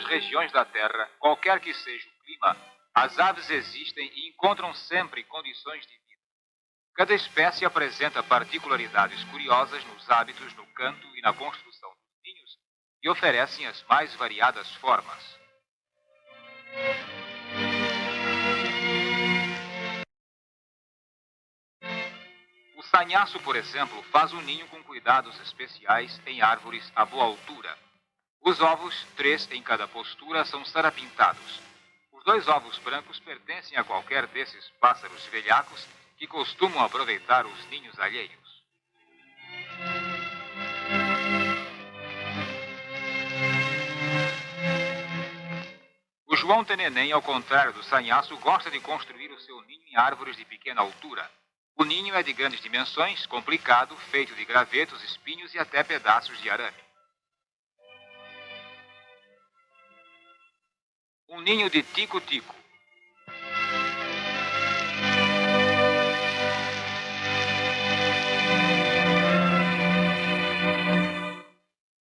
as regiões da Terra, qualquer que seja o clima, as aves existem e encontram sempre condições de vida. Cada espécie apresenta particularidades curiosas nos hábitos, no canto e na construção dos ninhos e oferecem as mais variadas formas. O sanhaço, por exemplo, faz um ninho com cuidados especiais em árvores a boa altura. Os ovos, 3 em cada postura, são sarapintados. Os 2 ovos brancos pertencem a qualquer desses pássaros velhacos que costumam aproveitar os ninhos alheios. O João Teneném, ao contrário do sanhaço, gosta de construir o seu ninho em árvores de pequena altura. O ninho é de grandes dimensões, complicado, feito de gravetos, espinhos e até pedaços de arame. Um ninho de tico-tico.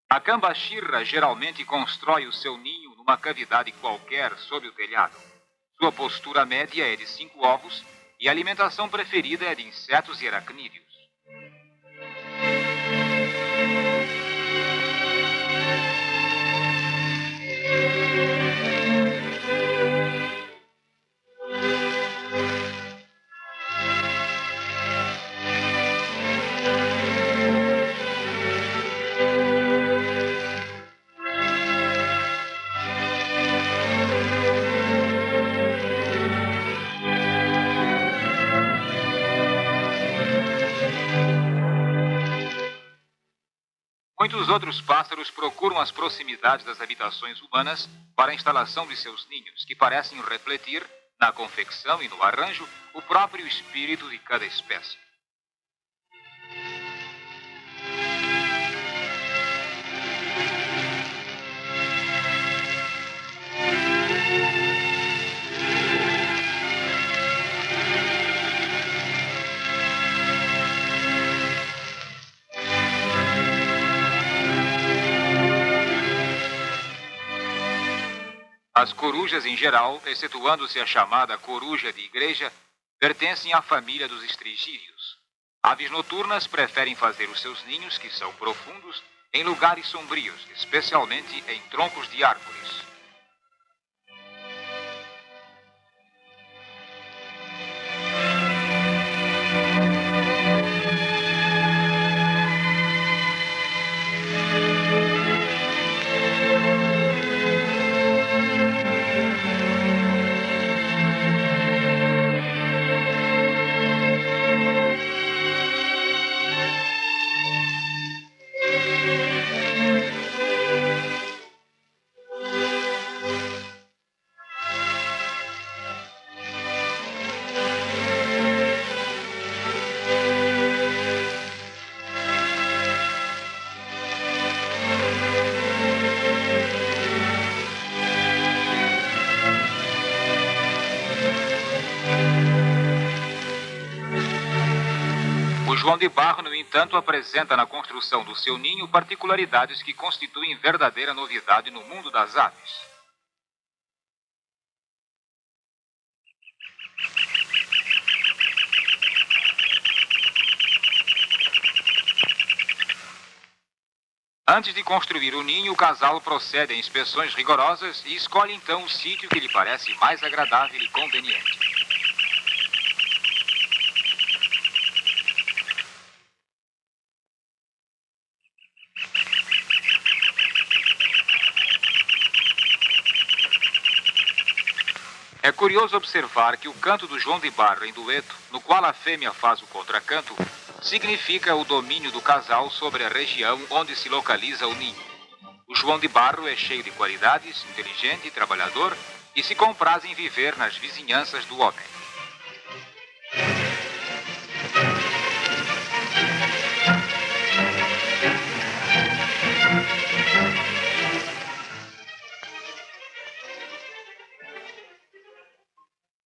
A cambaxirra geralmente constrói o seu ninho numa cavidade qualquer sob o telhado. Sua postura média é de 5 ovos e a alimentação preferida é de insetos e aracnídeos. Muitos outros pássaros procuram as proximidades das habitações humanas para a instalação de seus ninhos, que parecem refletir, na confecção e no arranjo, o próprio espírito de cada espécie. As corujas em geral, excetuando-se a chamada coruja de igreja, pertencem à família dos estrigídeos. Aves noturnas preferem fazer os seus ninhos, que são profundos, em lugares sombrios, especialmente em troncos de árvores. O João de Barro, no entanto, apresenta na construção do seu ninho particularidades que constituem verdadeira novidade no mundo das aves. Antes de construir o ninho, o casal procede a inspeções rigorosas e escolhe então o sítio que lhe parece mais agradável e conveniente. É curioso observar que o canto do João de Barro em dueto, no qual a fêmea faz o contracanto, significa o domínio do casal sobre a região onde se localiza o ninho. O João de Barro é cheio de qualidades, inteligente e trabalhador, e se compraz em viver nas vizinhanças do homem.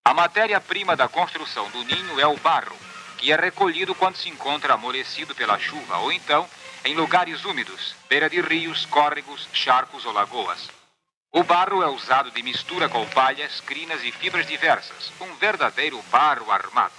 A matéria-prima da construção do ninho é o barro, que é recolhido quando se encontra amolecido pela chuva, ou então em lugares úmidos, beira de rios, córregos, charcos ou lagoas. O barro é usado de mistura com palhas, crinas e fibras diversas, um verdadeiro barro armado.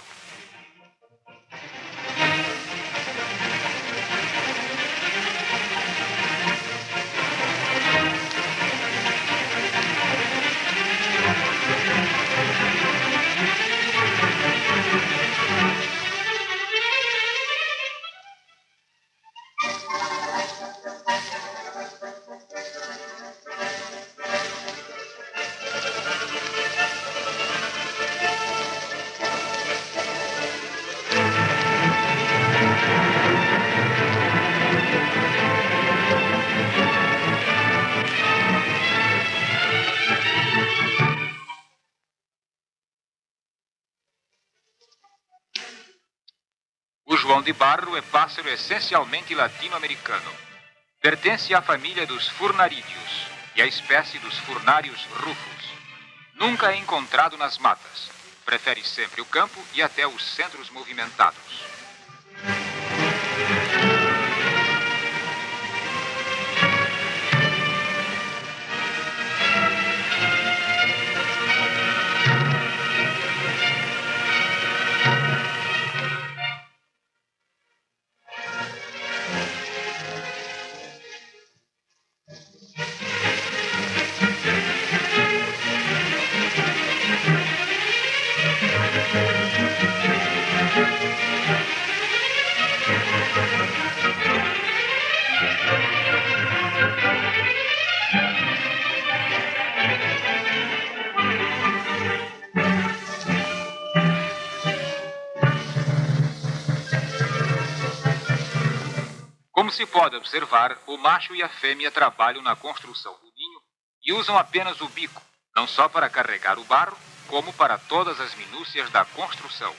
O João de Barro é pássaro essencialmente latino-americano. Pertence à família dos furnarídeos e à espécie dos furnários rufos. Nunca é encontrado nas matas. Prefere sempre o campo e até os centros movimentados. Como se pode observar, o macho e a fêmea trabalham na construção do ninho e usam apenas o bico, não só para carregar o barro, como para todas as minúcias da construção.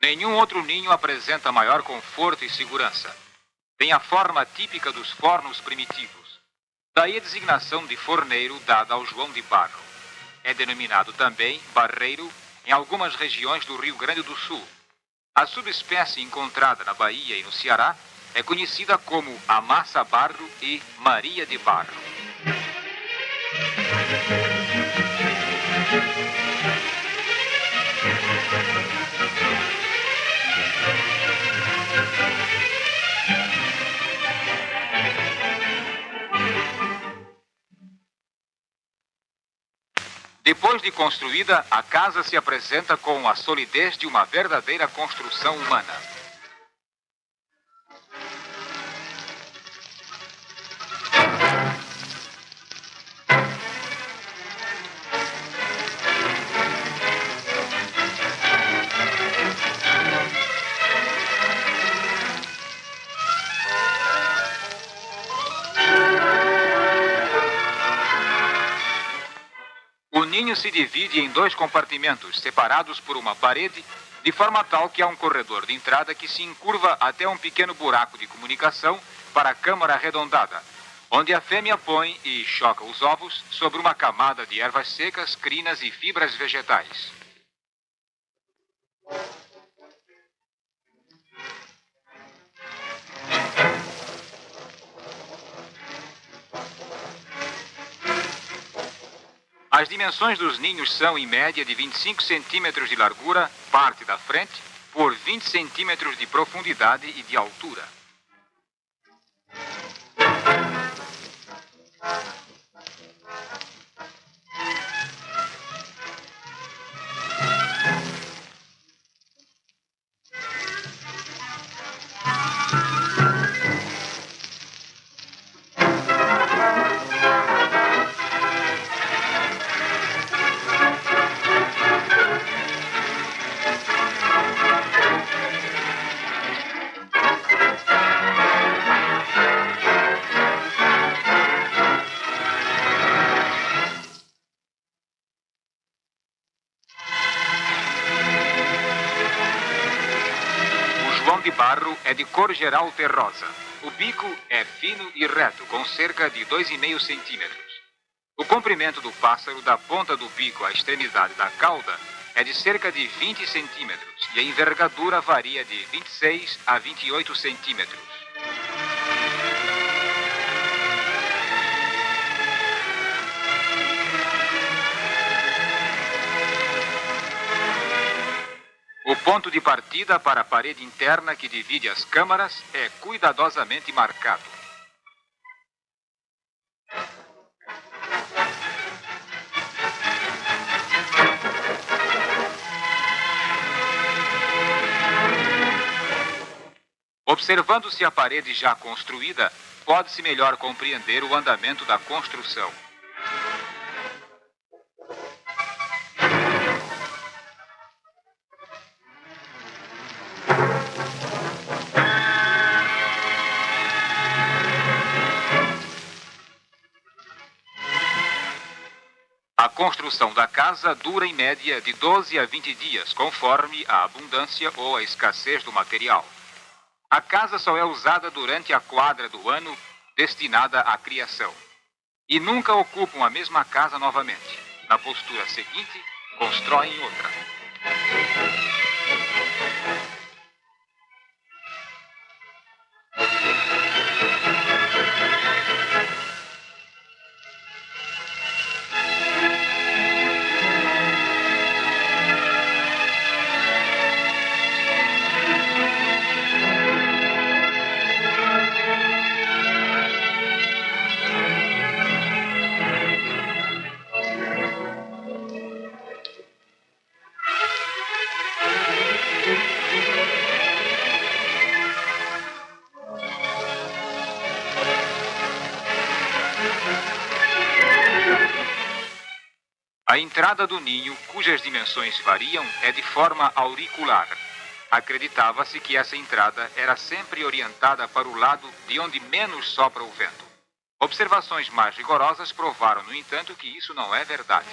Nenhum outro ninho apresenta maior conforto e segurança. Tem a forma típica dos fornos primitivos. Daí a designação de forneiro dada ao João de Barro. É denominado também barreiro em algumas regiões do Rio Grande do Sul. A subespécie encontrada na Bahia e no Ceará é conhecida como Amassa Barro e Maria de Barro. Depois de construída, a casa se apresenta com a solidez de uma verdadeira construção humana. ninho se divide em 2 compartimentos, separados por uma parede, de forma tal que há um corredor de entrada que se encurva até um pequeno buraco de comunicação para a câmara arredondada, onde a fêmea põe e choca os ovos sobre uma camada de ervas secas, crinas e fibras vegetais. As dimensões dos ninhos são, em média, de 25 centímetros de largura, parte da frente, por 20 centímetros de profundidade e de altura. João de Barro é de cor geral terrosa. O bico é fino e reto, com cerca de 2,5 centímetros. O comprimento do pássaro, da ponta do bico à extremidade da cauda, é de cerca de 20 centímetros e a envergadura varia de 26 a 28 centímetros. O ponto de partida para a parede interna que divide as câmaras é cuidadosamente marcado. Observando-se a parede já construída, pode-se melhor compreender o andamento da construção. A construção da casa dura em média de 12 a 20 dias, conforme a abundância ou a escassez do material. A casa só é usada durante a quadra do ano destinada à criação. E nunca ocupam a mesma casa novamente. Na postura seguinte, constroem outra. A entrada do ninho, cujas dimensões variam, é de forma auricular. Acreditava-se que essa entrada era sempre orientada para o lado de onde menos sopra o vento. Observações mais rigorosas provaram, no entanto, que isso não é verdade.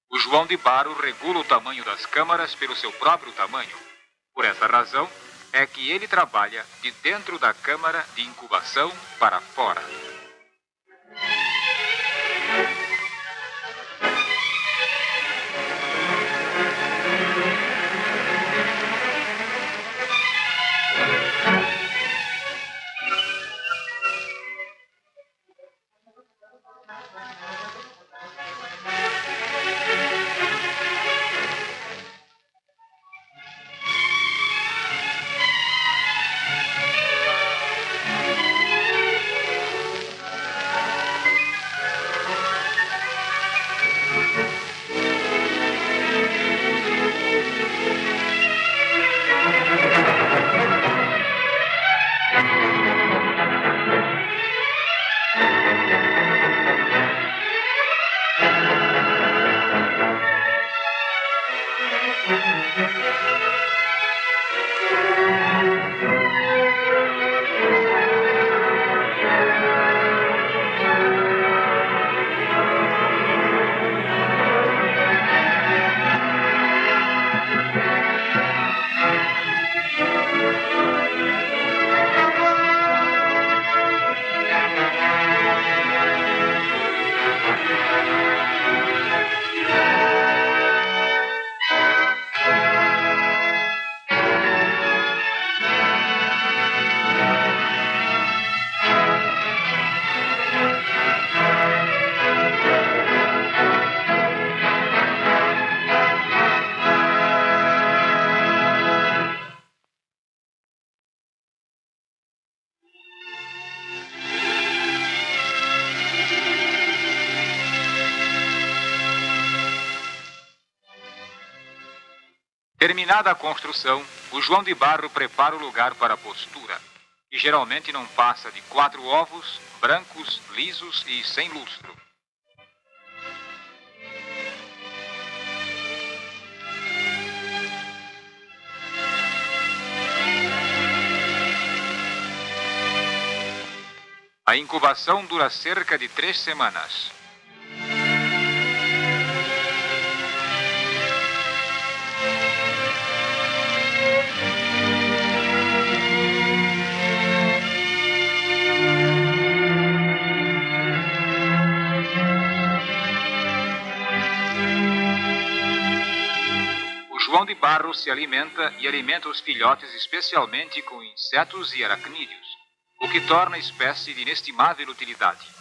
O João de Barro regula o tamanho das câmaras pelo seu próprio tamanho. Por essa razão, é que ele trabalha de dentro da câmara de incubação para fora. Terminada a construção, o João de Barro prepara o lugar para a postura, que geralmente não passa de 4 ovos, brancos, lisos e sem lustro. A incubação dura cerca de 3 semanas. O João de Barro se alimenta e alimenta os filhotes especialmente com insetos e aracnídeos, o que torna a espécie de inestimável utilidade.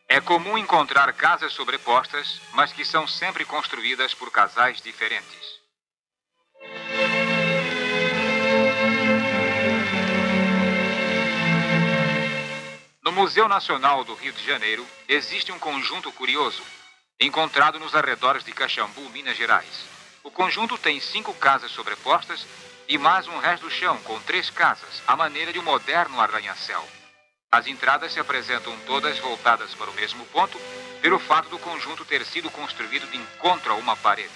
É comum encontrar casas sobrepostas, mas que são sempre construídas por casais diferentes. No Museu Nacional do Rio de Janeiro, existe um conjunto curioso, encontrado nos arredores de Caxambu, Minas Gerais. O conjunto tem 5 casas sobrepostas e mais um resto do chão com 3 casas, à maneira de um moderno arranha-céu. As entradas se apresentam todas voltadas para o mesmo ponto, pelo fato do conjunto ter sido construído de encontro a uma parede.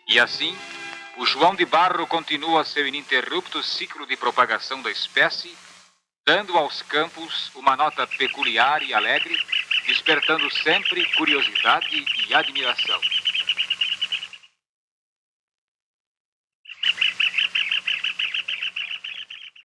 E assim, o João de Barro continua seu ininterrupto ciclo de propagação da espécie, dando aos campos uma nota peculiar e alegre, despertando sempre curiosidade e admiração.